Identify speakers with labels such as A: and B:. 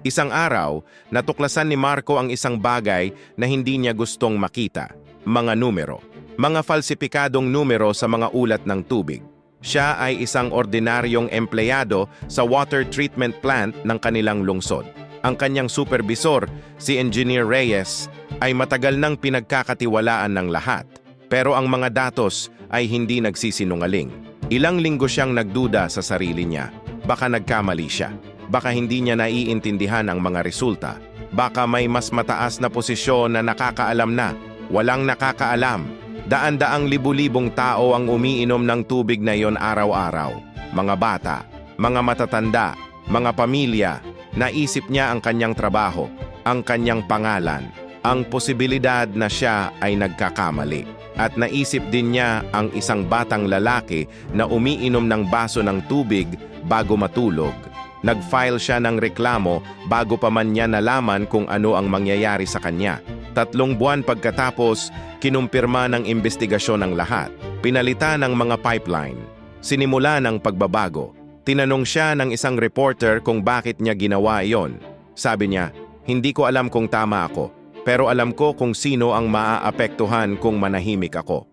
A: Isang araw, natuklasan ni Marco ang isang bagay na hindi niya gustong makita. Mga numero. Mga falsipikadong numero sa mga ulat ng tubig. Siya ay isang ordinaryong empleyado sa water treatment plant ng kanilang lungsod. Ang kanyang supervisor, si Engineer Reyes, ay matagal nang pinagkakatiwalaan ng lahat. Pero ang mga datos ay hindi nagsisinungaling. Ilang linggo siyang nagduda sa sarili niya. Baka nagkamali siya. Baka hindi niya naiintindihan ang mga resulta. Baka may mas mataas na posisyon na nakakaalam na. Walang nakakaalam. Daan-daang libu-libong tao ang umiinom ng tubig na iyon araw-araw. Mga bata, mga matatanda, mga pamilya. Naisip niya ang kanyang trabaho, ang kanyang pangalan, ang posibilidad na siya ay nagkakamali. At naisip din niya ang isang batang lalaki na umiinom ng baso ng tubig bago matulog. Nag-file siya ng reklamo bago pa man niya nalaman kung ano ang mangyayari sa kanya. 3 buwan pagkatapos, kinumpirma ng investigasyon ang lahat. Pinalitan ng mga pipeline. Sinimula ng pagbabago. Tinanong siya ng isang reporter kung bakit niya ginawa iyon. Sabi niya, hindi ko alam kung tama ako, pero alam ko kung sino ang maaapektuhan kung manahimik ako.